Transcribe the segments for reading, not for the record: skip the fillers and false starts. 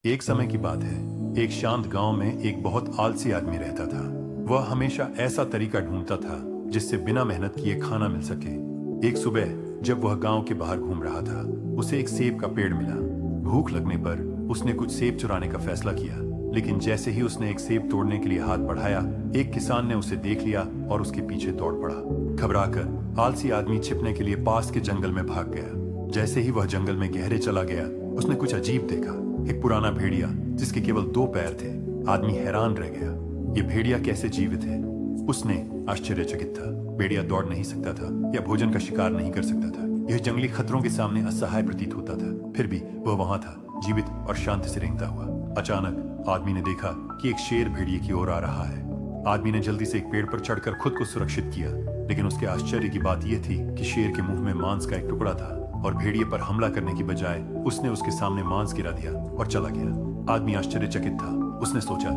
एक समय की बात है। एक शांत गांव में एक बहुत आलसी आदमी रहता था। वह हमेशा ऐसा तरीका ढूंढता था जिससे बिना मेहनत किए खाना मिल सके। एक सुबह जब वह गांव के बाहर घूम रहा था, उसे एक सेब का पेड़ मिला। भूख लगने पर उसने कुछ सेब चुराने का फैसला किया, लेकिन जैसे ही उसने एक सेब तोड़ने के लिए हाथ बढ़ाया, एक किसान ने उसे देख लिया और उसके पीछे दौड़ पड़ा। घबराकर आलसी आदमी छिपने के लिए पास के जंगल में भाग गया। जैसे ही वह जंगल में गहरे चला गया, उसने कुछ अजीब देखा। एक पुराना भेड़िया जिसके केवल 2 पैर थे। आदमी हैरान रह गया, ये भेड़िया कैसे जीवित है? उसने आश्चर्यचकित था। भेड़िया दौड़ नहीं सकता था या भोजन का शिकार नहीं कर सकता था। यह जंगली खतरों के सामने असहाय प्रतीत होता था, फिर भी वह वहां था, जीवित और शांति से रेंगता हुआ। अचानक आदमी ने देखा कि एक शेर भेड़िए की ओर आ रहा है। आदमी ने जल्दी से एक पेड़ पर चढ़कर खुद को सुरक्षित किया, लेकिन उसके आश्चर्य की बात यह थी कि शेर के मुंह में मांस का एक टुकड़ा था और भेड़िए पर हमला करने की बजाय उसने उसके सामने मांस गिरा दिया और चला गया। आदमी आश्चर्यचकित था। उसने सोचा,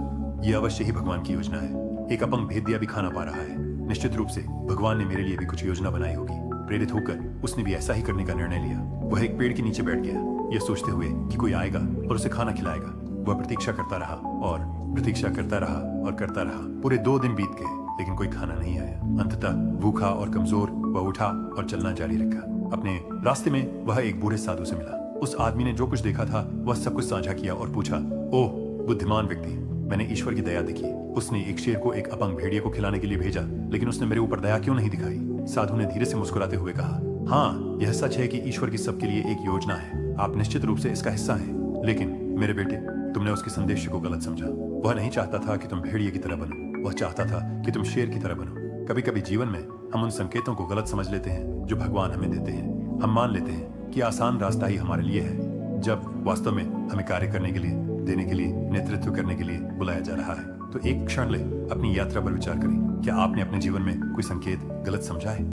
यह अवश्य ही भगवान की योजना है। एक अपंग भेदिया भी खाना पा रहा है। निश्चित रूप से भगवान ने मेरे लिए भी कुछ योजना बनाई होगी। प्रेरित होकर उसने भी ऐसा ही करने का निर्णय लिया। वह एक पेड़ के नीचे बैठ गया, यह सोचते हुए कि कोई आएगा और उसे खाना खिलाएगा। वह प्रतीक्षा करता रहा और प्रतीक्षा करता रहा और करता रहा। पूरे 2 दिन बीत गए, लेकिन कोई खाना नहीं आया। अंततः भूखा और कमजोर वह उठा और चलना जारी रखा। अपने रास्ते में वह एक बूढ़े साधु से मिला। उस आदमी ने जो कुछ देखा था वह सब कुछ साझा किया और पूछा, ओह बुद्धिमान व्यक्ति, मैंने ईश्वर की दया देखी। उसने एक शेर को एक अपंग भेड़िए को खिलाने के लिए भेजा, लेकिन उसने मेरे ऊपर दया क्यों नहीं दिखाई? साधु ने धीरे से मुस्कुराते हुए कहा, हाँ, यह सच है कि ईश्वर की सबके लिए एक योजना है। आप निश्चित रूप से इसका हिस्सा हैं, लेकिन मेरे बेटे, तुमने उसके संदेश को गलत समझा। वह नहीं चाहता था कि तुम भेड़िए की तरह बनो, वह चाहता था कि तुम शेर की तरह बनो। कभी कभी जीवन में हम उन संकेतों को गलत समझ लेते हैं जो भगवान हमें देते हैं। हम मान लेते हैं कि आसान रास्ता ही हमारे लिए है, जब वास्तव में हमें कार्य करने के लिए, देने के लिए, नेतृत्व करने के लिए बुलाया जा रहा है। तो एक क्षण ले अपनी यात्रा पर विचार करें। क्या आपने अपने जीवन में कोई संकेत गलत समझा है?